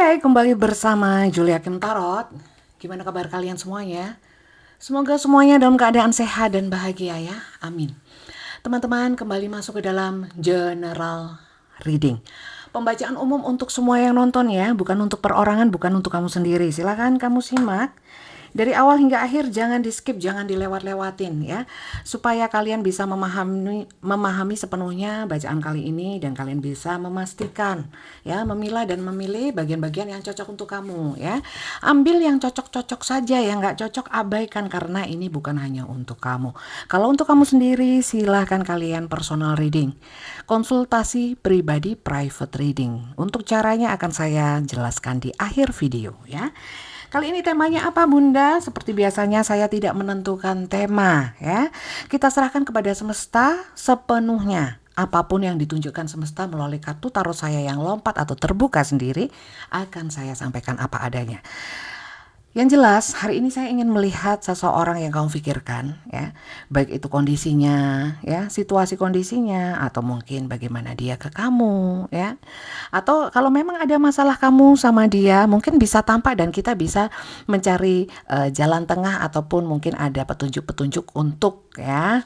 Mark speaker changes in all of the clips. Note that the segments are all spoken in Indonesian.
Speaker 1: Hai, kembali bersama Julia Kim Tarot. Gimana kabar kalian semuanya? Semoga semuanya dalam keadaan sehat dan bahagia ya. Amin. Teman-teman, kembali masuk ke dalam general reading. Pembacaan umum untuk semua yang nonton ya, bukan untuk perorangan, bukan untuk kamu sendiri. Silakan kamu simak dari awal hingga akhir, jangan di skip, jangan dilewat-lewatin ya, supaya kalian bisa memahami sepenuhnya bacaan kali ini dan kalian bisa memastikan ya, memilah dan memilih bagian-bagian yang cocok untuk kamu ya. Ambil yang cocok-cocok saja, yang nggak cocok abaikan karena ini bukan hanya untuk kamu. Kalau untuk kamu sendiri, silahkan kalian personal reading, konsultasi pribadi, private reading. Untuk caranya akan saya jelaskan di akhir video ya. Kali ini temanya apa Bunda? Seperti biasanya saya tidak menentukan tema ya. Kita serahkan kepada semesta sepenuhnya. Apapun yang ditunjukkan semesta melalui kartu tarot saya yang lompat atau terbuka sendiri, akan saya sampaikan apa adanya. Yang jelas, hari ini saya ingin melihat seseorang yang kamu pikirkan ya, baik itu kondisinya ya, situasi kondisinya, atau mungkin bagaimana dia ke kamu ya. Atau kalau memang ada masalah kamu sama dia, mungkin bisa tampak dan kita bisa mencari jalan tengah, ataupun mungkin ada petunjuk-petunjuk untuk ya,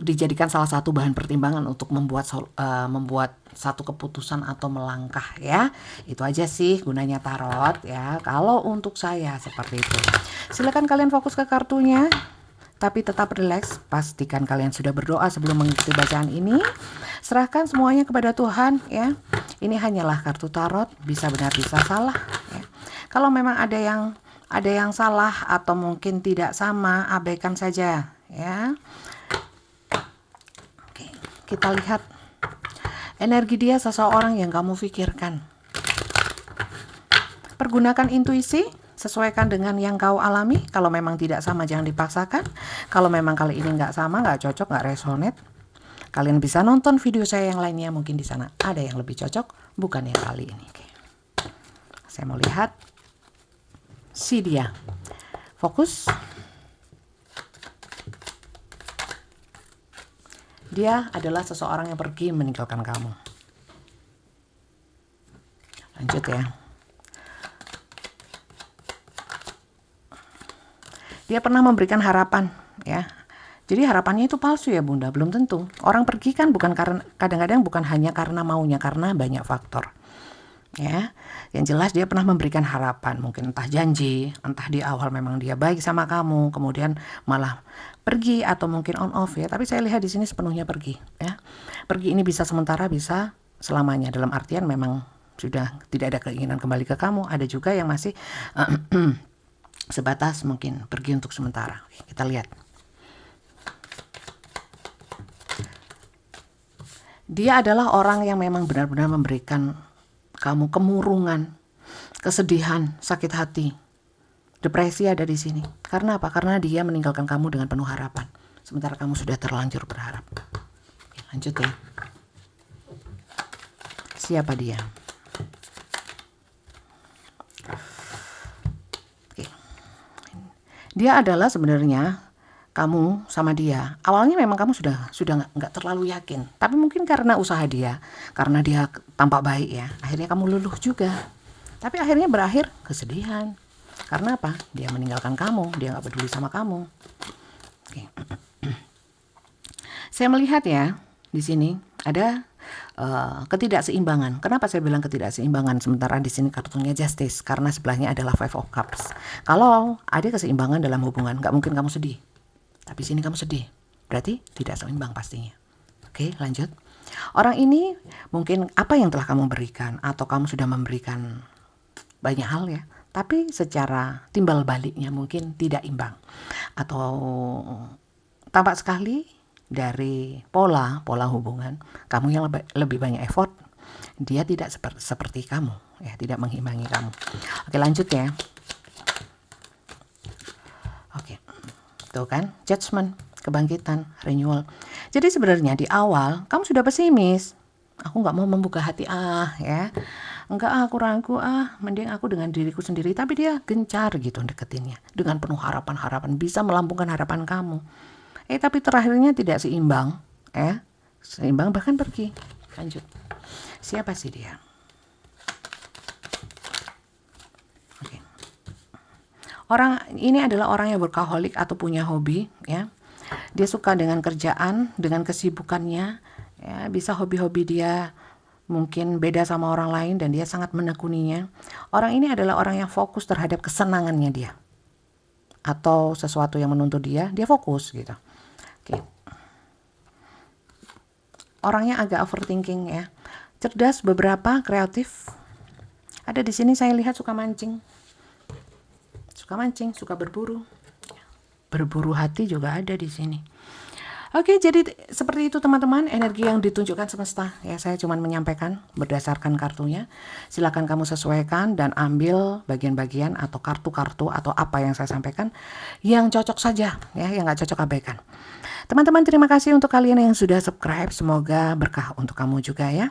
Speaker 1: dijadikan salah satu bahan pertimbangan untuk membuat satu keputusan atau melangkah ya. Itu aja sih gunanya tarot ya. Kalau untuk saya seperti itu. Silakan kalian fokus ke kartunya, tapi tetap rileks. Pastikan kalian sudah berdoa sebelum mengikuti bacaan ini. Serahkan semuanya kepada Tuhan ya. Ini hanyalah kartu tarot, bisa benar bisa salah ya. Kalau memang ada yang salah atau mungkin tidak sama, abaikan saja ya. Oke, kita lihat energi dia, seseorang yang kamu pikirkan. Pergunakan intuisi, sesuaikan dengan yang kau alami. Kalau memang tidak sama, jangan dipaksakan. Kalau memang kali ini nggak sama, nggak cocok, nggak resonate, kalian bisa nonton video saya yang lainnya. Mungkin di sana ada yang lebih cocok, bukan yang kali ini. Oke. Saya mau lihat si dia. Fokus. Dia adalah seseorang yang pergi meninggalkan kamu. Lanjut ya. Dia pernah memberikan harapan ya. Jadi harapannya itu palsu ya Bunda, belum tentu. Orang pergi kan bukan karena, kadang-kadang bukan hanya karena maunya, karena banyak faktor. Ya. Yang jelas dia pernah memberikan harapan, mungkin entah janji, entah di awal memang dia baik sama kamu, kemudian malah pergi, atau mungkin on off ya. Tapi saya lihat di sini sepenuhnya pergi ya. Pergi ini bisa sementara, bisa selamanya, dalam artian memang sudah tidak ada keinginan kembali ke kamu. Ada juga yang masih sebatas mungkin pergi untuk sementara. Kita lihat. Dia adalah orang yang memang benar-benar memberikan kamu kemurungan, kesedihan, sakit hati, depresi ada di sini. Karena apa? Karena dia meninggalkan kamu dengan penuh harapan, sementara kamu sudah terlanjur berharap. Oke, lanjut ya. Siapa dia? Oke. Dia adalah sebenarnya kamu sama dia. Awalnya memang kamu sudah nggak terlalu yakin, tapi mungkin karena usaha dia, karena dia tampak baik ya, akhirnya kamu luluh juga. Tapi akhirnya berakhir kesedihan. Karena apa? Dia meninggalkan kamu, dia nggak peduli sama kamu. Oke. Saya melihat ya, di sini ada ketidakseimbangan. Kenapa saya bilang ketidakseimbangan? Sementara di sini kartunya Justice, karena sebelahnya adalah Five of Cups. Kalau ada keseimbangan dalam hubungan, nggak mungkin kamu sedih. Tapi sini kamu sedih, berarti tidak seimbang pastinya. Oke, lanjut. Orang ini mungkin apa yang telah kamu berikan, atau kamu sudah memberikan banyak hal ya, tapi secara timbal baliknya mungkin tidak imbang. Atau tampak sekali dari pola hubungan, kamu yang lebih banyak effort, dia tidak seperti kamu ya, tidak mengimbangi kamu. Oke, lanjut ya. Oke. Tuh kan, judgment, kebangkitan, renewal. Jadi sebenarnya di awal kamu sudah pesimis. Aku nggak mau membuka hati ya. Enggak, aku ragu mending aku dengan diriku sendiri. Tapi dia gencar gitu deketinnya dengan penuh harapan bisa melambungkan harapan kamu. Tapi terakhirnya tidak seimbang ya. Seimbang bahkan pergi. Lanjut. Siapa sih dia? Orang ini adalah orang yang workaholic atau punya hobi, ya. Dia suka dengan kerjaan, dengan kesibukannya, ya. Bisa hobi-hobi dia mungkin beda sama orang lain dan dia sangat menekuninya. Orang ini adalah orang yang fokus terhadap kesenangannya dia atau sesuatu yang menuntut dia fokus gitu. Oke. Orangnya agak overthinking, ya. Cerdas, beberapa kreatif. Ada di sini saya lihat suka mancing, suka berburu. Berburu hati juga ada di sini. Oke, jadi seperti itu teman-teman energi yang ditunjukkan semesta. Ya, saya cuma menyampaikan berdasarkan kartunya. Silakan kamu sesuaikan dan ambil bagian-bagian atau kartu-kartu atau apa yang saya sampaikan yang cocok saja, ya, yang nggak cocok abaikan. Teman-teman, terima kasih untuk kalian yang sudah subscribe. Semoga berkah untuk kamu juga, ya.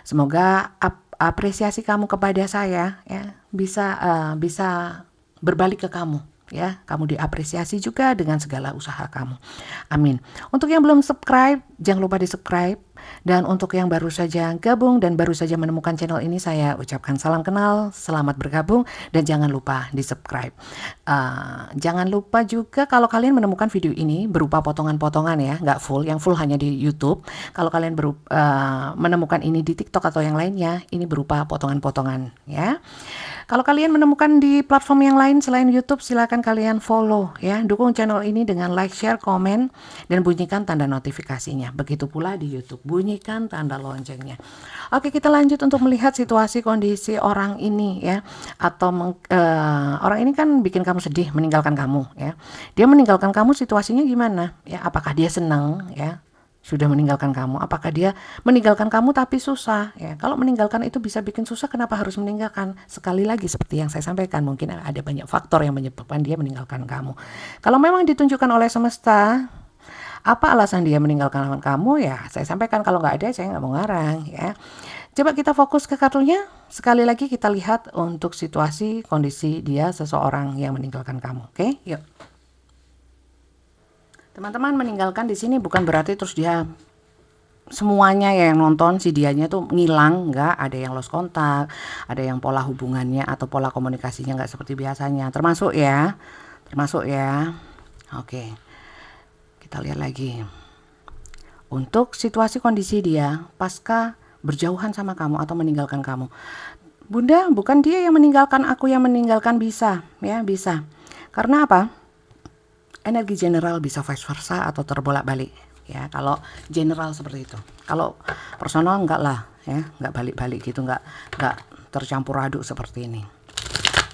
Speaker 1: Semoga apresiasi kamu kepada saya, ya, bisa berbalik ke kamu. Ya, kamu diapresiasi juga dengan segala usaha kamu. Amin. Untuk yang belum subscribe, jangan lupa di subscribe. Dan untuk yang baru saja gabung dan baru saja menemukan channel ini, saya ucapkan salam kenal, selamat bergabung, dan jangan lupa di subscribe. Jangan lupa juga kalau kalian menemukan video ini berupa potongan-potongan, ya, nggak full, yang full hanya di YouTube. Kalau kalian menemukan ini di TikTok atau yang lainnya, ini berupa potongan-potongan, ya. Kalau kalian menemukan di platform yang lain selain YouTube, silakan kalian follow, ya. Dukung channel ini dengan like, share, komen, dan bunyikan tanda notifikasinya. Begitu pula di YouTube, bunyikan tanda loncengnya. Oke, kita lanjut untuk melihat situasi kondisi orang ini, ya. Atau orang ini kan bikin kamu sedih, meninggalkan kamu, ya. Dia meninggalkan kamu, situasinya gimana? Ya, apakah dia senang, ya? Sudah meninggalkan kamu, apakah dia meninggalkan kamu tapi susah, ya. Kalau meninggalkan itu bisa bikin susah, kenapa harus meninggalkan? Sekali lagi seperti yang saya sampaikan, mungkin ada banyak faktor yang menyebabkan dia meninggalkan kamu. Kalau memang ditunjukkan oleh semesta apa alasan dia meninggalkan kamu, ya saya sampaikan. Kalau nggak ada, saya nggak mau ngarang, ya. Coba kita fokus ke kartunya. Sekali lagi kita lihat untuk situasi kondisi dia, seseorang yang meninggalkan kamu. Oke, yuk. Teman-teman, meninggalkan di sini bukan berarti terus dia semuanya yang nonton si dianya tuh ngilang, enggak. Ada yang lost kontak, ada yang pola hubungannya atau pola komunikasinya enggak seperti biasanya. Termasuk ya. Oke. Kita lihat lagi. Untuk situasi kondisi dia pasca berjauhan sama kamu atau meninggalkan kamu. Bunda, bukan dia yang meninggalkan aku, yang meninggalkan bisa, ya, bisa. Karena apa? Energi general bisa vice versa atau terbolak-balik, ya. Kalau general seperti itu. Kalau personal enggak lah, ya, enggak balik-balik gitu, enggak tercampur aduk seperti ini.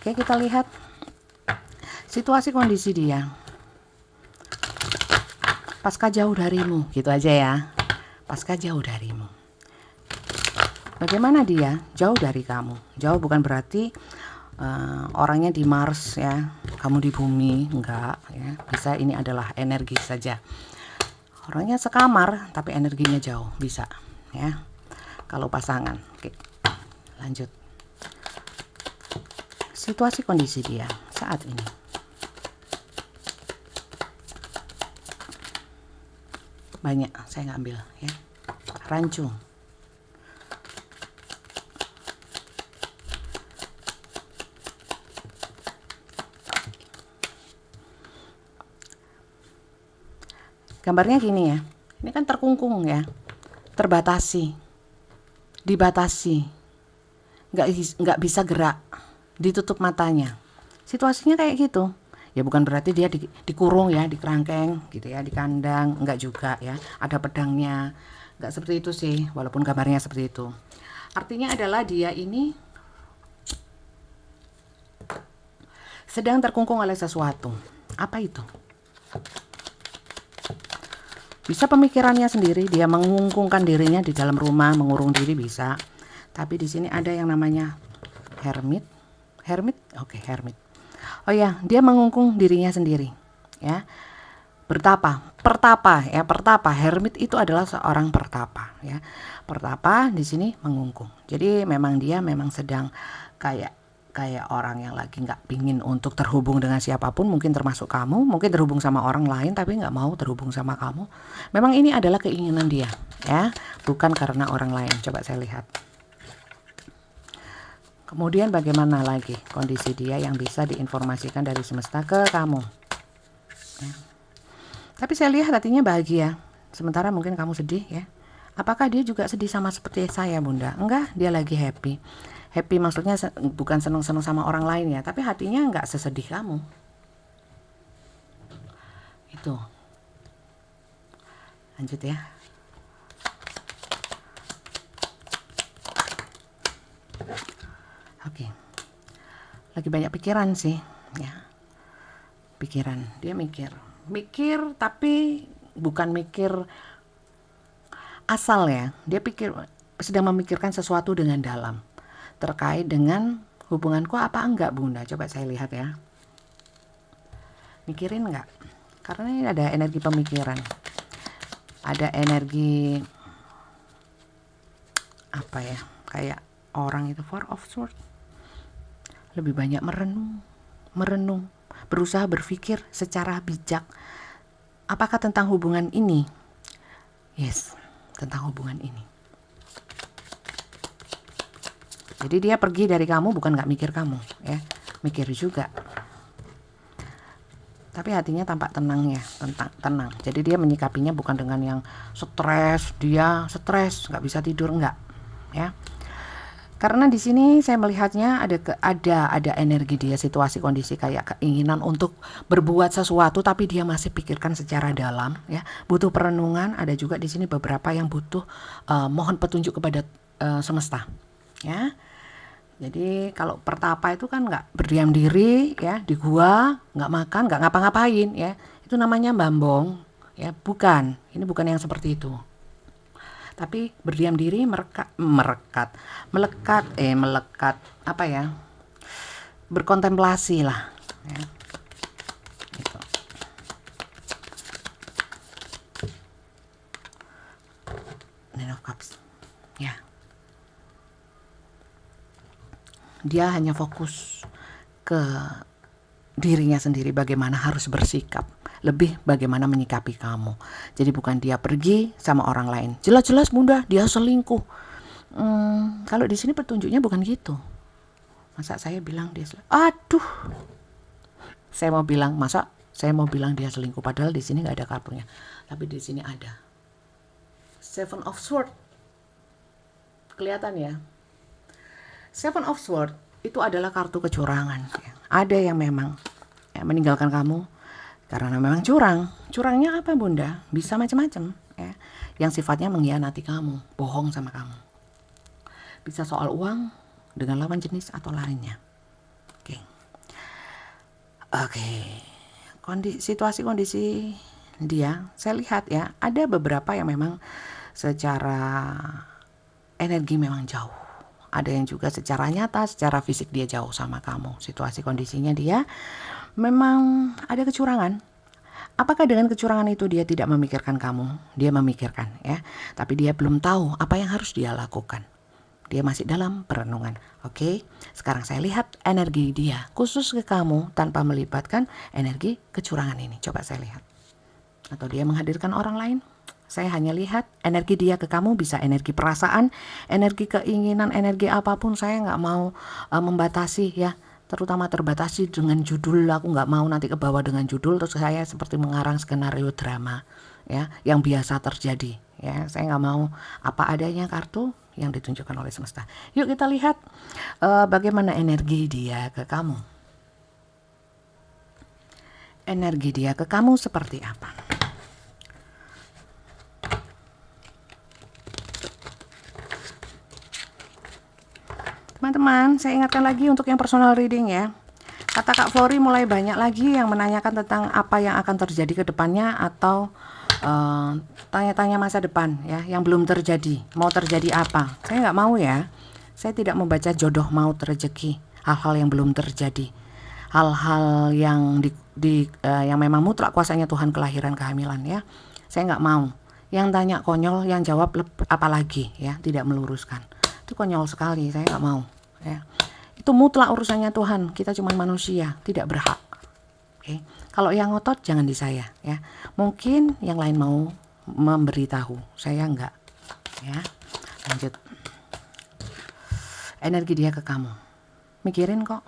Speaker 1: Oke, kita lihat situasi kondisi dia pasca jauh darimu, gitu aja ya. Pasca jauh darimu. Bagaimana dia jauh dari kamu? Jauh bukan berarti orangnya di Mars, ya, kamu di bumi, enggak, ya. Bisa ini adalah energi saja. Orangnya sekamar tapi energinya jauh, bisa, ya. Kalau pasangan. Oke. Lanjut. Situasi kondisi dia saat ini. Banyak saya ngambil, ya. Rancu. Gambarnya gini, ya. Ini kan terkungkung, ya. Terbatasi. Dibatasi. Nggak bisa gerak. Ditutup matanya. Situasinya kayak gitu. Ya bukan berarti dia dikurung, ya, di kerangkeng gitu, ya, di kandang, enggak juga, ya. Ada pedangnya. Enggak seperti itu sih, walaupun gambarnya seperti itu. Artinya adalah dia ini sedang terkungkung oleh sesuatu. Apa itu? Bisa pemikirannya sendiri, dia mengungkungkan dirinya di dalam rumah, mengurung diri bisa. Tapi di sini ada yang namanya hermit. Hermit? Oke, hermit. Oh ya, dia mengungkung dirinya sendiri, ya. Pertapa, ya, pertapa. Hermit itu adalah seorang pertapa, ya. Pertapa di sini mengungkung. Jadi memang dia sedang kayak orang yang lagi nggak pingin untuk terhubung dengan siapapun, mungkin termasuk kamu, mungkin terhubung sama orang lain tapi nggak mau terhubung sama kamu. Memang ini adalah keinginan dia, ya, bukan karena orang lain. Coba saya lihat. Kemudian bagaimana lagi kondisi dia yang bisa diinformasikan dari semesta ke kamu? Ya. Tapi saya lihat hatinya bahagia, sementara mungkin kamu sedih ya. Apakah dia juga sedih sama seperti saya, Bunda? Enggak, dia lagi happy. Happy maksudnya bukan seneng-seneng sama orang lain ya, tapi hatinya enggak sesedih kamu. Itu. Lanjut ya. Oke. Lagi banyak pikiran sih, ya. Pikiran, dia mikir tapi bukan mikir asal ya. Dia sedang memikirkan sesuatu dengan dalam terkait dengan hubunganku apa enggak, Bunda. Coba saya lihat ya. Mikirin enggak? Karena ini ada energi pemikiran, ada energi apa ya, kayak orang itu Four of Swords, lebih banyak merenung, berusaha berpikir secara bijak. Apakah tentang hubungan ini? Yes, tentang hubungan ini. Jadi dia pergi dari kamu bukan nggak mikir kamu, ya, mikir juga. Tapi hatinya tampak tenang ya, tenang. Jadi dia menyikapinya bukan dengan yang stres, nggak bisa tidur, enggak, ya. Karena di sini saya melihatnya ada energi dia, situasi kondisi kayak keinginan untuk berbuat sesuatu tapi dia masih pikirkan secara dalam ya. Butuh perenungan, ada juga di sini beberapa yang butuh mohon petunjuk kepada semesta ya. Jadi kalau pertapa itu kan nggak berdiam diri ya di gua, nggak makan, nggak ngapa-ngapain ya. Itu namanya bambong ya, bukan. Ini bukan yang seperti itu. Tapi berdiam diri, melekat, apa ya, berkontemplasi lah ya. Gitu. Nine of Cups ya. Dia hanya fokus ke dirinya sendiri, bagaimana harus bersikap, lebih bagaimana menyikapi kamu. Jadi bukan dia pergi sama orang lain. Jelas-jelas Bunda dia selingkuh. Kalau di sini petunjuknya bukan gitu. Masa saya bilang dia selingkuh? Aduh. Masa saya mau bilang dia selingkuh padahal di sini nggak ada kartunya. Tapi di sini ada. Seven of Swords. Kelihatan ya. Seven of Swords itu adalah kartu kecurangan. Ada yang memang meninggalkan kamu karena memang curang. Curangnya apa Bunda? Bisa macam-macam ya. Yang sifatnya mengkhianati kamu, bohong sama kamu. Bisa soal uang dengan lawan jenis atau lainnya. Oke. Situasi kondisi dia, saya lihat ya, ada beberapa yang memang secara energi memang jauh. Ada yang juga secara nyata, secara fisik dia jauh sama kamu. Situasi kondisinya dia memang ada kecurangan. Apakah dengan kecurangan itu dia tidak memikirkan kamu? Dia memikirkan ya. Tapi dia belum tahu apa yang harus dia lakukan. Dia masih dalam perenungan. Oke, sekarang saya lihat energi dia khusus ke kamu tanpa melibatkan energi kecurangan ini. Coba saya lihat. Atau dia menghadirkan orang lain? Saya hanya lihat energi dia ke kamu, bisa energi perasaan, energi keinginan, energi apapun. Saya nggak mau membatasi ya, terutama terbatasi dengan judul. Aku nggak mau nanti ke bawah dengan judul terus saya seperti mengarang skenario drama ya, yang biasa terjadi ya. Saya nggak mau, apa adanya kartu yang ditunjukkan oleh semesta. Yuk kita lihat bagaimana energi dia ke kamu. Energi dia ke kamu seperti apa? Teman-teman, saya ingatkan lagi untuk yang personal reading ya. Kata Kak Flori mulai banyak lagi yang menanyakan tentang apa yang akan terjadi ke depannya atau tanya-tanya masa depan ya, yang belum terjadi. Mau terjadi apa? Saya nggak mau ya. Saya tidak membaca jodoh, maut, rezeki, hal-hal yang belum terjadi. Hal-hal yang yang memang mutlak kuasanya Tuhan, kelahiran, kehamilan ya. Saya nggak mau. Yang tanya konyol, yang jawab apalagi ya, tidak meluruskan. Itu konyol sekali, saya nggak mau ya. Itu mutlak urusannya Tuhan, kita cuma manusia, tidak berhak. Oke. Kalau yang ngotot jangan di saya ya. Mungkin yang lain mau memberitahu, saya enggak ya. Lanjut. Energi dia ke kamu. mikirin kok,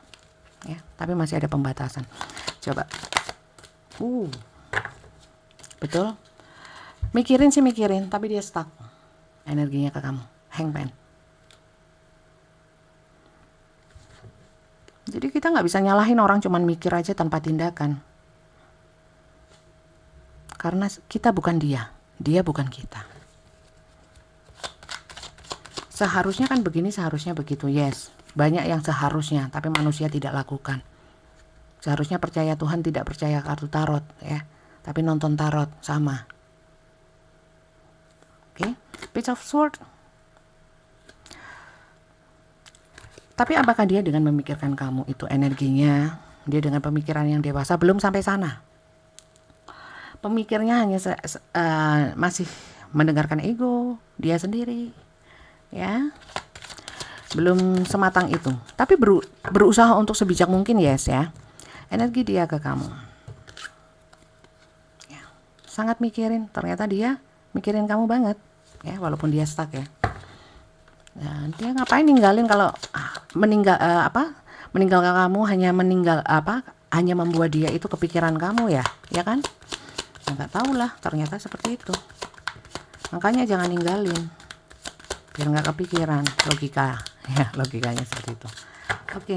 Speaker 1: ya, tapi masih ada pembatasan. Coba, betul, mikirin sih mikirin, tapi dia stuck energinya ke kamu, hangman. Jadi kita nggak bisa nyalahin orang cuman mikir aja tanpa tindakan, karena kita bukan dia bukan kita. Seharusnya kan begini, seharusnya begitu, yes. Banyak yang seharusnya, tapi manusia tidak lakukan. Seharusnya percaya Tuhan, tidak percaya kartu tarot, ya. Tapi nonton tarot, sama. Oke, Page of Swords. Tapi apakah dia dengan memikirkan kamu itu energinya, dia dengan pemikiran yang dewasa, belum sampai sana. Pemikirnya hanya masih mendengarkan ego, dia sendiri. Ya, belum sematang itu, tapi berusaha untuk sebijak mungkin, yes ya. Energi dia ke kamu, ya, sangat mikirin. Ternyata dia mikirin kamu banget, ya, walaupun dia stuck ya. Nah, dia ngapain ninggalin kalau meninggalkan kamu, hanya membuat dia itu kepikiran kamu, ya kan? Nggak tahu lah, ternyata seperti itu. Makanya jangan ninggalin, biar nggak kepikiran. Logika, ya, logikanya seperti itu. Oke,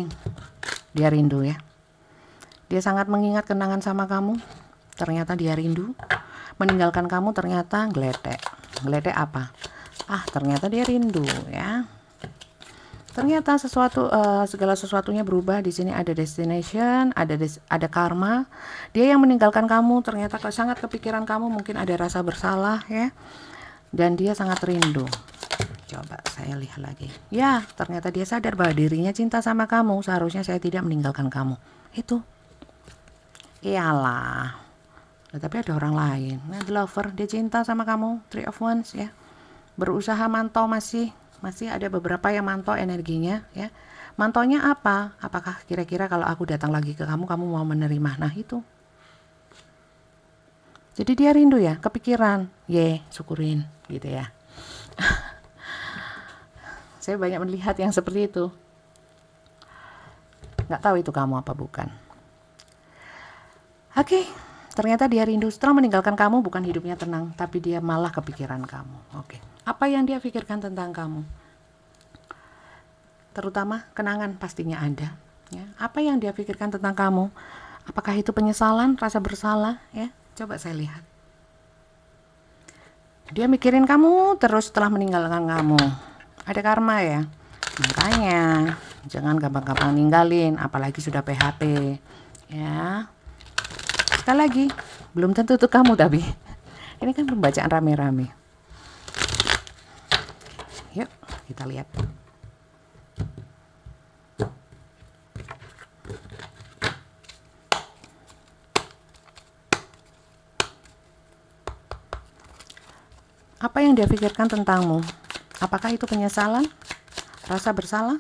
Speaker 1: dia rindu ya. Dia sangat mengingat kenangan sama kamu. Ternyata dia rindu. Meninggalkan kamu ternyata geletek. Geletek apa? Ternyata dia rindu ya. Ternyata segala sesuatunya berubah. Di sini ada destination, ada karma. Dia yang meninggalkan kamu ternyata sangat kepikiran kamu. Mungkin ada rasa bersalah ya. Dan dia sangat rindu. Coba saya lihat lagi. Ya, ternyata dia sadar bahwa dirinya cinta sama kamu. Seharusnya saya tidak meninggalkan kamu. Itu. Iyalah. Tapi ada orang lain. Nah, the lover, dia cinta sama kamu. Three of Wands ya. Berusaha mantau, masih ada beberapa yang mantau energinya ya. Mantaunya apa? Apakah kira-kira kalau aku datang lagi ke kamu mau menerima? Nah, itu. Jadi dia rindu ya, kepikiran. Syukurin gitu ya. Saya banyak melihat yang seperti itu. Nggak tahu itu kamu apa bukan. Oke, ternyata dia rindu. Setelah meninggalkan kamu, bukan hidupnya tenang, tapi dia malah kepikiran kamu. Oke, apa yang dia pikirkan tentang kamu? Terutama kenangan pastinya ada. Ya. Apa yang dia pikirkan tentang kamu? Apakah itu penyesalan, rasa bersalah? Ya, coba saya lihat. Dia mikirin kamu terus setelah meninggalkan kamu. Ada karma ya. Makanya jangan gampang-gampang ninggalin, apalagi sudah PHP. Ya. Sekali lagi, belum tentu itu kamu, tapi ini kan pembacaan rame-rame. Yuk, kita lihat. Apa yang dia pikirkan tentangmu? Apakah itu penyesalan? Rasa bersalah?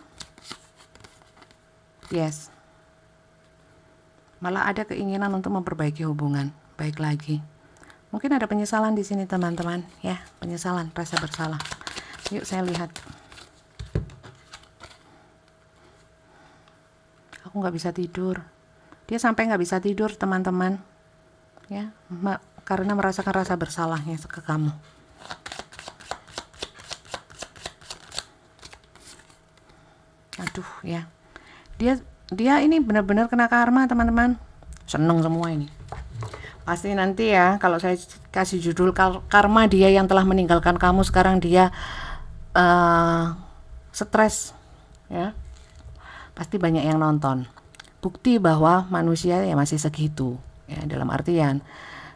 Speaker 1: Yes. Malah ada keinginan untuk memperbaiki hubungan. Baik lagi. Mungkin ada penyesalan di sini teman-teman. Ya, penyesalan, rasa bersalah. Yuk saya lihat. Aku nggak bisa tidur. Dia sampai nggak bisa tidur teman-teman. Ya, karena merasakan rasa bersalahnya ke kamu. Aduh ya, dia ini benar-benar kena karma teman-teman. Seneng semua ini. Pasti nanti ya kalau saya kasih judul karma dia yang telah meninggalkan kamu, sekarang dia stres ya. Pasti banyak yang nonton. Bukti bahwa manusia ya masih segitu ya, dalam artian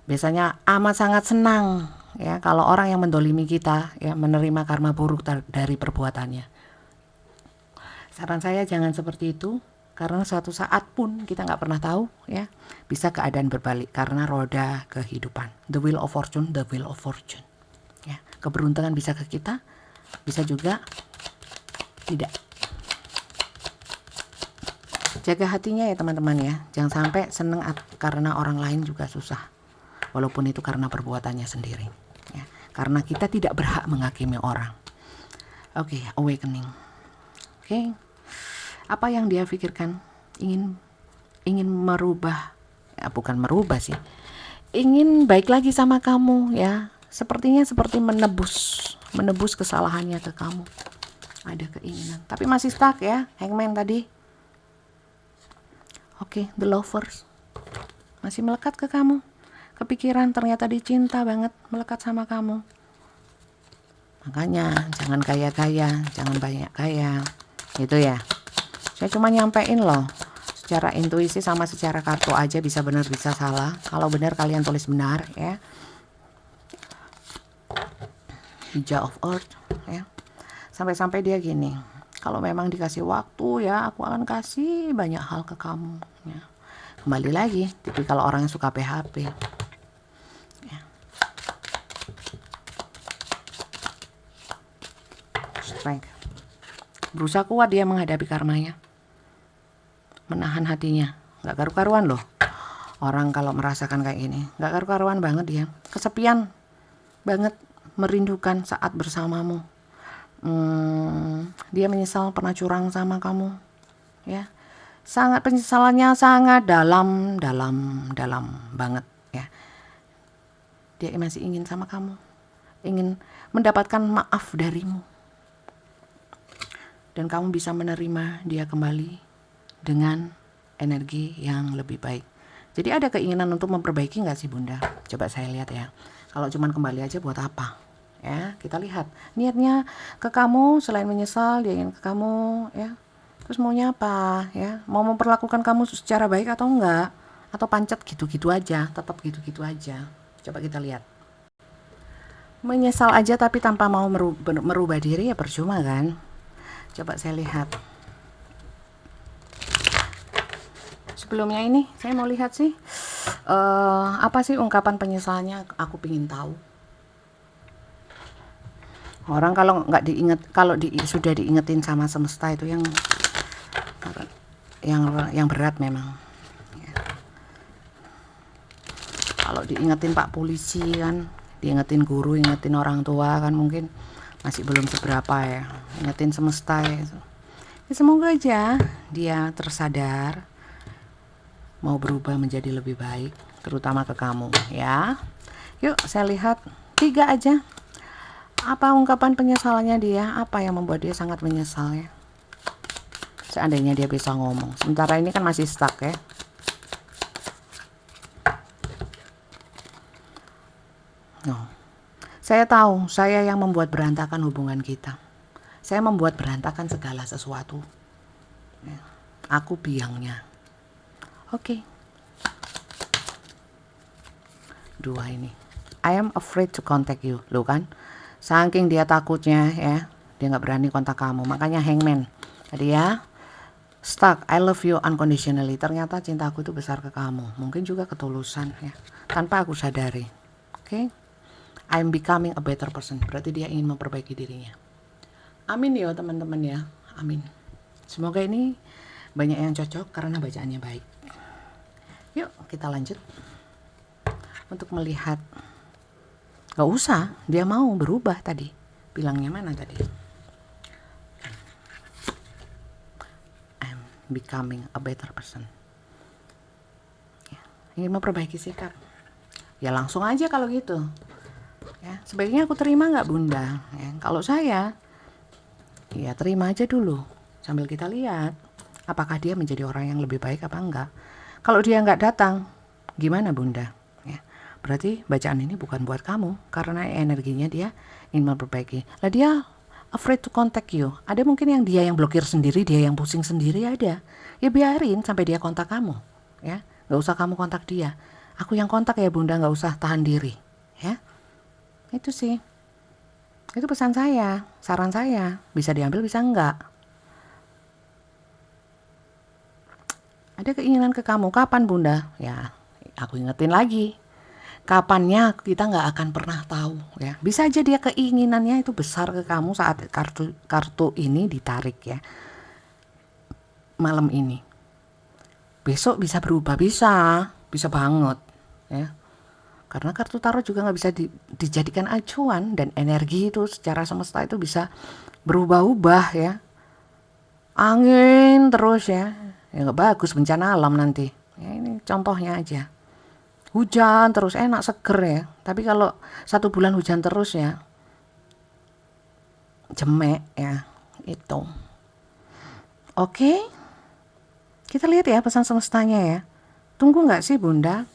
Speaker 1: biasanya amat sangat senang ya kalau orang yang mendolimi kita ya menerima karma buruk dari perbuatannya. Saran saya jangan seperti itu, karena suatu saat pun kita nggak pernah tahu ya, bisa keadaan berbalik karena roda kehidupan. The wheel of fortune. Ya, keberuntungan bisa ke kita, bisa juga tidak. Jaga hatinya ya teman-teman ya, jangan sampai seneng karena orang lain juga susah, walaupun itu karena perbuatannya sendiri. Ya, karena kita tidak berhak menghakimi orang. Oke, awakening. Oke. Apa yang dia pikirkan? Ingin merubah, ya bukan merubah sih, ingin baik lagi sama kamu ya. Sepertinya seperti menebus kesalahannya ke kamu. Ada keinginan, tapi masih stuck ya, Hangman tadi. Oke, the lovers masih melekat ke kamu. Kepikiran ternyata dicinta banget, melekat sama kamu. Makanya jangan gaya-gaya, jangan banyak gaya. Gitu ya. Saya cuma nyampein loh. Secara intuisi sama secara kartu aja bisa benar bisa salah. Kalau benar kalian tulis benar ya. Hijau of Earth ya. Sampai-sampai dia gini. Kalau memang dikasih waktu ya, aku akan kasih banyak hal ke kamu ya. Kembali lagi, tapi kalau orang yang suka PHP ya. Strength. Berusaha kuat dia menghadapi karmanya. Menahan hatinya. Gak karu-karuan loh. Orang kalau merasakan kayak gini, gak karu-karuan banget dia. Kesepian banget, merindukan saat bersamamu. Dia menyesal pernah curang sama kamu ya. Sangat penyesalannya sangat dalam banget ya. Dia masih ingin sama kamu, ingin mendapatkan maaf darimu, dan kamu bisa menerima dia kembali dengan energi yang lebih baik. Jadi ada keinginan untuk memperbaiki nggak sih Bunda? Coba saya lihat ya. Kalau cuman kembali aja buat apa? Ya, kita lihat niatnya ke kamu. Selain menyesal, dia ingin ke kamu ya. Terus maunya apa ya? Mau memperlakukan kamu secara baik atau enggak? Atau pancet gitu-gitu aja, tetap gitu-gitu aja. Coba kita lihat. Menyesal aja tapi tanpa mau merubah diri ya percuma kan? Coba saya lihat. Sebelumnya ini saya mau lihat sih apa sih ungkapan penyesalnya, aku pingin tahu. Orang kalau nggak diinget, kalau sudah diingetin sama semesta itu yang berat memang ya. Kalau diingetin Pak Polisi kan, diingetin guru, ingetin orang tua kan mungkin masih belum seberapa ya. Ingetin semesta ya. Ya semoga aja dia tersadar, mau berubah menjadi lebih baik, terutama ke kamu ya. Yuk saya lihat 3 aja. Apa ungkapan penyesalannya dia? Apa yang membuat dia sangat menyesal ya? Seandainya dia bisa ngomong. Sementara ini kan masih stuck ya. No. Saya tahu, saya yang membuat berantakan hubungan kita. Saya membuat berantakan segala sesuatu. Ya. Aku biangnya. Oke. 2 ini. I am afraid to contact you. Loh kan? Saking dia takutnya ya, dia nggak berani kontak kamu. Makanya Hangman tadi ya, stuck. I love you unconditionally. Ternyata cintaku itu besar ke kamu. Mungkin juga ketulusan ya, tanpa aku sadari. Oke. I'm becoming a better person. Berarti dia ingin memperbaiki dirinya. Amin ya teman-teman ya. Amin. Semoga ini banyak yang cocok karena bacaannya baik. Yuk kita lanjut untuk melihat. Gak usah, dia mau berubah tadi. Bilangnya mana tadi? I'm becoming a better person. Ya, ingin memperbaiki sikap. Ya langsung aja kalau gitu. Ya, sebaiknya aku terima nggak Bunda? Ya, kalau saya, ya terima aja dulu. Sambil kita lihat, apakah dia menjadi orang yang lebih baik apa enggak. Kalau dia nggak datang, gimana Bunda? Berarti bacaan ini bukan buat kamu, karena energinya dia ingin memperbaiki. Lah dia afraid to contact you. Ada mungkin yang dia yang blokir sendiri, dia yang pusing sendiri ada. Ya biarin sampai dia kontak kamu, ya. Gak usah kamu kontak dia. Aku yang kontak ya Bunda, gak usah tahan diri, ya. Itu sih. Itu pesan saya, saran saya. Bisa diambil, bisa enggak. Ada keinginan ke kamu, kapan Bunda? Ya, aku ingetin lagi. Kapannya kita nggak akan pernah tahu ya. Bisa aja dia keinginannya itu besar ke kamu saat kartu ini ditarik ya. Malam ini. Besok bisa berubah, bisa banget ya. Karena kartu tarot juga nggak bisa dijadikan acuan, dan energi itu secara semesta itu bisa berubah-ubah ya. angin terus ya nggak bagus, bencana alam nanti ya. Ini contohnya aja, hujan terus enak seger ya, tapi kalau 1 bulan hujan terus ya jemek ya itu. Oke, kita lihat ya pesan semestanya ya. Tunggu nggak sih Bunda?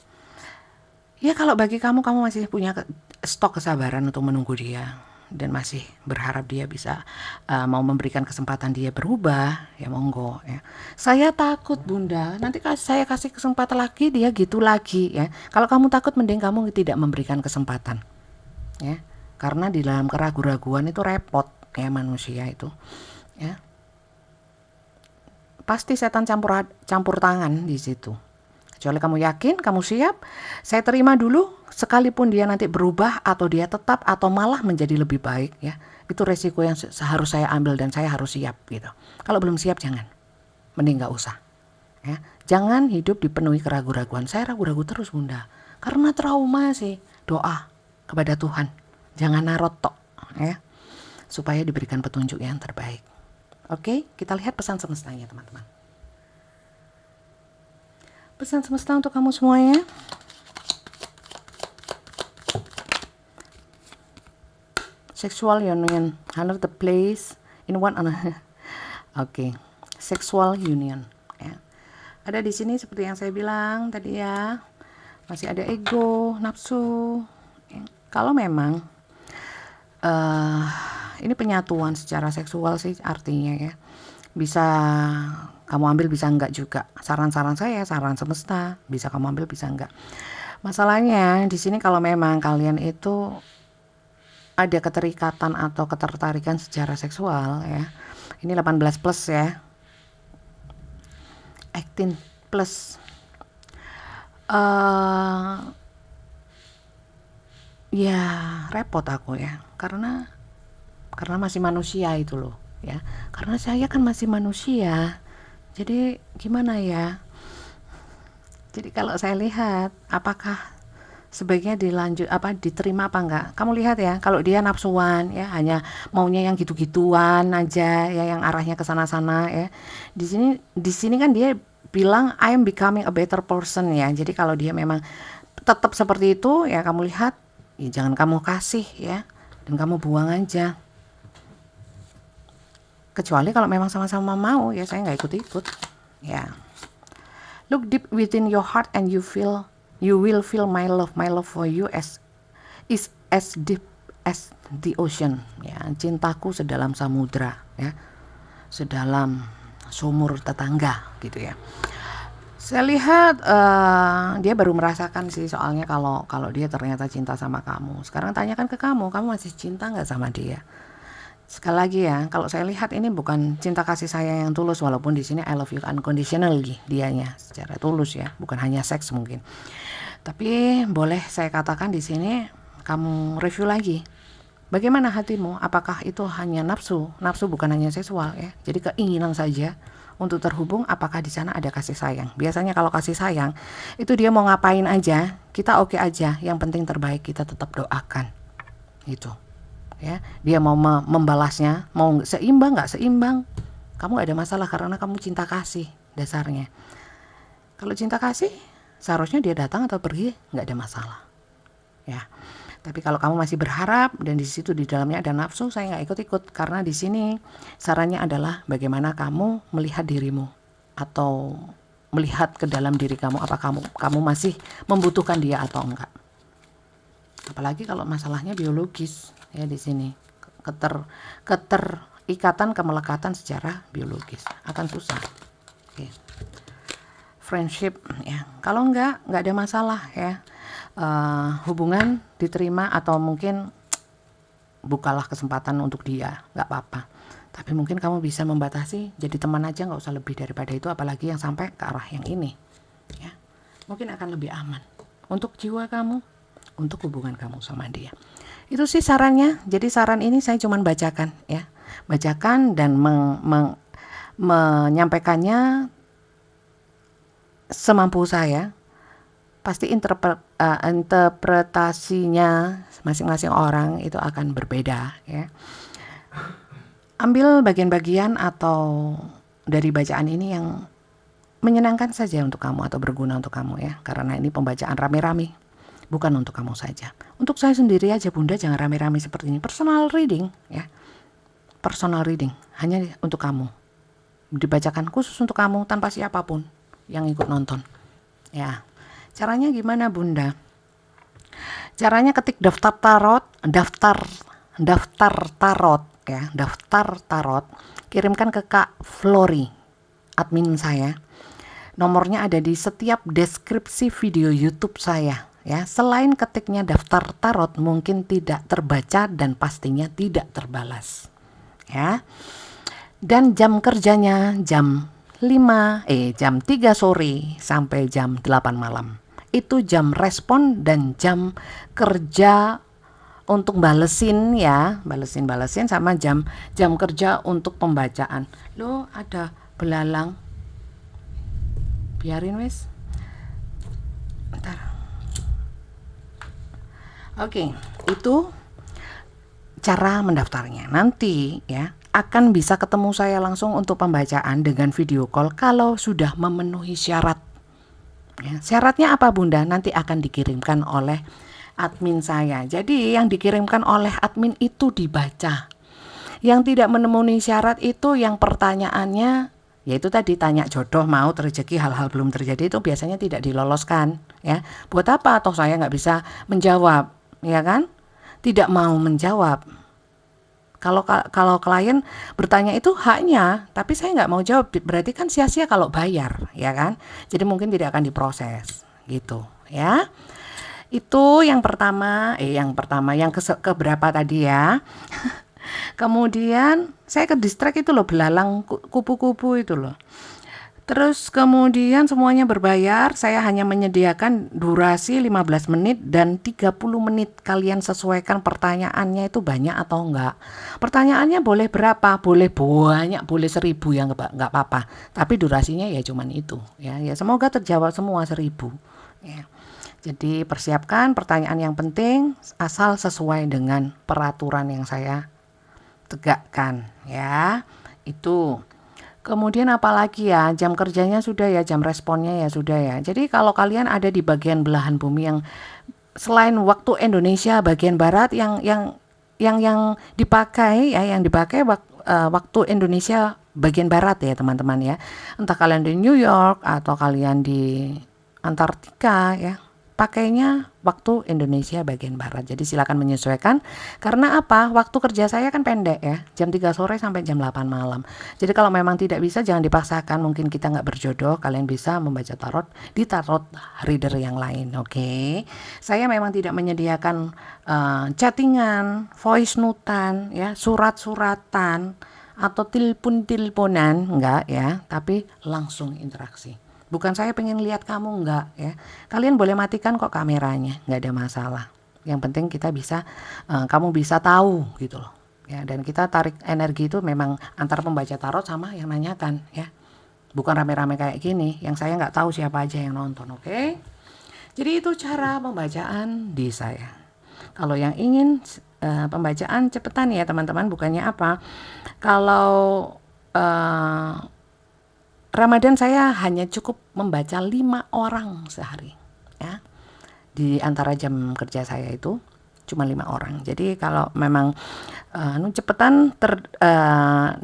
Speaker 1: Ya kalau bagi kamu masih punya stok kesabaran untuk menunggu dia dan masih berharap dia bisa mau memberikan kesempatan dia berubah, ya monggo ya. Saya takut Bunda, nanti saya kasih kesempatan lagi dia gitu lagi ya. Kalau kamu takut mending kamu tidak memberikan kesempatan ya. Karena di dalam keraguan-raguan itu repot ya manusia itu ya. Pasti setan campur tangan di situ. Kecuali kamu yakin, kamu siap, saya terima dulu, sekalipun dia nanti berubah atau dia tetap atau malah menjadi lebih baik ya. Itu resiko yang harus saya ambil dan saya harus siap gitu. Kalau belum siap jangan, mending gak usah ya. Jangan hidup dipenuhi keraguan-raguan. Saya ragu-ragu terus Bunda, karena trauma sih. Doa kepada Tuhan, jangan narot tok ya, supaya diberikan petunjuk yang terbaik. Oke, kita lihat pesan semestanya teman-teman. Pesan semesta untuk kamu semuanya. Sexual union, another place in one another. Oke, sexual union. Ya. Ada di sini seperti yang saya bilang tadi ya, masih ada ego, nafsu. Ya. Kalau memang ini penyatuan secara seksual sih artinya ya. Bisa kamu ambil bisa enggak juga. Saran-saran saya, saran semesta, bisa kamu ambil bisa enggak. Masalahnya di sini kalau memang kalian itu ada keterikatan atau ketertarikan secara seksual ya. Ini 18 plus ya. 18 plus. Ya repot aku ya. Karena masih manusia itu loh ya. Karena saya kan masih manusia. Jadi gimana ya? Jadi kalau saya lihat apakah sebaiknya diterima apa enggak? Kamu lihat ya, kalau dia nafsuan ya, hanya maunya yang gitu-gituan aja ya, yang arahnya ke sana-sana ya. Di sini kan dia bilang I am becoming a better person ya. Jadi kalau dia memang tetap seperti itu ya, kamu lihat ya, jangan kamu kasih ya, dan kamu buang aja. Kecuali kalau memang sama-sama mau ya, saya nggak ikut-ikut ya. Look deep within your heart and you will feel my love for you is as deep as the ocean ya. Cintaku sedalam samudra ya, sedalam sumur tetangga gitu ya. Saya lihat dia baru merasakan sih, soalnya kalau dia ternyata cinta sama kamu. Sekarang tanyakan ke kamu masih cinta nggak sama dia? Sekali lagi ya, kalau saya lihat ini bukan cinta kasih sayang yang tulus, walaupun di sini I love you unconditionally dianya secara tulus ya, bukan hanya seks mungkin. Tapi boleh saya katakan di sini kamu review lagi. Bagaimana hatimu? Apakah itu hanya nafsu? Nafsu bukan hanya seksual ya. Jadi keinginan saja untuk terhubung, apakah di sana ada kasih sayang? Biasanya kalau kasih sayang itu dia mau ngapain aja, kita oke aja, yang penting terbaik kita tetap doakan. Gitu. Ya, dia mau membalasnya, mau seimbang nggak seimbang, kamu nggak ada masalah karena kamu cinta kasih dasarnya. Kalau cinta kasih, seharusnya dia datang atau pergi nggak ada masalah, ya. Tapi kalau kamu masih berharap dan di situ di dalamnya ada nafsu, saya nggak ikut-ikut, karena di sini sarannya adalah bagaimana kamu melihat dirimu atau melihat ke dalam diri kamu, apa kamu masih membutuhkan dia atau enggak. Apalagi kalau masalahnya biologis ya, di sini keterikatan, kemelekatan secara biologis akan susah. Oke. Friendship ya, kalau enggak ada masalah ya. Hubungan diterima atau mungkin bukalah kesempatan untuk dia, nggak apa-apa. Tapi mungkin kamu bisa membatasi, jadi teman aja, nggak usah lebih daripada itu, apalagi yang sampai ke arah yang ini ya. Mungkin akan lebih aman untuk jiwa kamu, untuk hubungan kamu sama dia. Itu sih sarannya. Jadi saran ini saya cuma bacakan ya, bacakan dan menyampaikannya semampu saya. Pasti interpretasinya masing-masing orang itu akan berbeda ya. Ambil bagian-bagian atau dari bacaan ini yang menyenangkan saja untuk kamu atau berguna untuk kamu ya, karena ini pembacaan rame-rame, bukan untuk kamu saja. Untuk saya sendiri aja Bunda, jangan rame-rame seperti ini. Personal reading ya, personal reading hanya untuk kamu, dibacakan khusus untuk kamu tanpa siapapun yang ikut nonton ya. Caranya gimana Bunda? Caranya ketik daftar tarot ya, daftar tarot, kirimkan ke Kak Flori, admin saya. Nomornya ada di setiap deskripsi video YouTube saya ya. Selain ketiknya daftar tarot mungkin tidak terbaca dan pastinya tidak terbalas ya. Dan jam kerjanya jam 3 sore sampai jam 8 malam. Itu jam respon dan jam kerja untuk balesin ya, balesin sama jam kerja untuk pembacaan. Loh, ada belalang. Biarin wes. Bentar. Oke, itu cara mendaftarnya. Nanti ya akan bisa ketemu saya langsung untuk pembacaan dengan video call kalau sudah memenuhi syarat. Ya, syaratnya apa Bunda? Nanti akan dikirimkan oleh admin saya. Jadi yang dikirimkan oleh admin itu dibaca. Yang tidak memenuhi syarat itu yang pertanyaannya yaitu tadi tanya jodoh, maut, rezeki, hal-hal belum terjadi itu biasanya tidak diloloskan ya. Buat apa? Atau saya nggak bisa menjawab ya kan? Tidak mau menjawab. Kalau klien bertanya itu haknya, tapi saya nggak mau jawab, berarti kan sia-sia kalau bayar ya kan. Jadi mungkin tidak akan diproses gitu ya. Itu yang pertama, yang keberapa tadi ya. Kemudian saya ke distract itu loh, belalang kupu-kupu itu loh. Terus kemudian semuanya berbayar, saya hanya menyediakan durasi 15 menit dan 30 menit. Kalian sesuaikan pertanyaannya itu banyak atau enggak. Pertanyaannya boleh berapa? Boleh banyak, boleh 1000 ya enggak apa-apa. Tapi durasinya ya cuman itu ya. Ya semoga terjawab semua 1000 ya. Jadi persiapkan pertanyaan yang penting asal sesuai dengan peraturan yang saya tegakkan ya. Itu. Kemudian apalagi ya, jam kerjanya sudah ya, jam responnya ya sudah ya. Jadi kalau kalian ada di bagian belahan bumi yang selain waktu Indonesia bagian barat yang dipakai ya, waktu Indonesia bagian barat ya teman-teman ya. Entah kalian di New York atau kalian di Antartika ya, pakainya waktu Indonesia bagian barat. Jadi silakan menyesuaikan. Karena apa? Waktu kerja saya kan pendek ya, jam 3 sore sampai jam 8 malam. Jadi kalau memang tidak bisa jangan dipaksakan. Mungkin kita nggak berjodoh, kalian bisa membaca tarot di tarot reader yang lain. Oke. Saya memang tidak menyediakan chattingan, voice notean ya, surat-suratan atau teleponan enggak ya, tapi langsung interaksi. Bukan saya pengen lihat kamu, enggak ya. Kalian boleh matikan kok kameranya, enggak ada masalah. Yang penting kita bisa, kamu bisa tahu gitu loh. Ya, dan kita tarik energi itu memang antara pembaca tarot sama yang nanyakan ya. Bukan rame-rame kayak gini, yang saya nggak tahu siapa aja yang nonton, oke? Jadi itu cara pembacaan di saya. Kalau yang ingin pembacaan cepetan ya teman-teman, bukannya apa. Kalau Ramadan saya hanya cukup membaca 5 orang sehari ya. Di antara jam kerja saya itu cuma 5 orang. Jadi kalau memang cepetan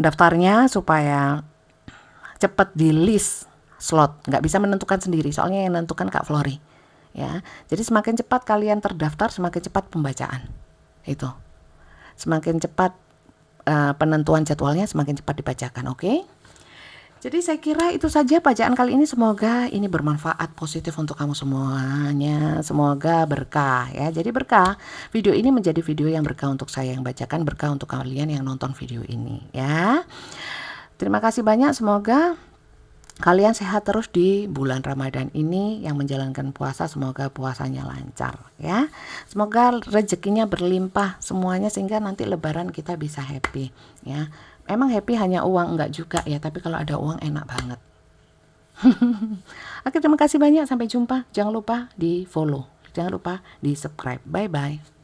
Speaker 1: daftarnya supaya cepet di list slot. Nggak bisa menentukan sendiri, soalnya yang menentukan Kak Flori ya. Jadi semakin cepat kalian terdaftar, semakin cepat pembacaan. Itu. Semakin cepat penentuan jadwalnya, semakin cepat dibacakan, oke? Jadi saya kira itu saja bacaan kali ini. Semoga ini bermanfaat positif untuk kamu semuanya. Semoga berkah ya. Jadi berkah. Video ini menjadi video yang berkah untuk saya yang bacakan, berkah untuk kalian yang nonton video ini ya. Terima kasih banyak. Semoga kalian sehat terus di bulan Ramadan ini, yang menjalankan puasa semoga puasanya lancar ya. Semoga rezekinya berlimpah semuanya sehingga nanti lebaran kita bisa happy ya. Emang happy hanya uang? Enggak juga ya, tapi kalau ada uang enak banget. Oke, terima kasih banyak, sampai jumpa. Jangan lupa di follow, jangan lupa di subscribe. Bye bye.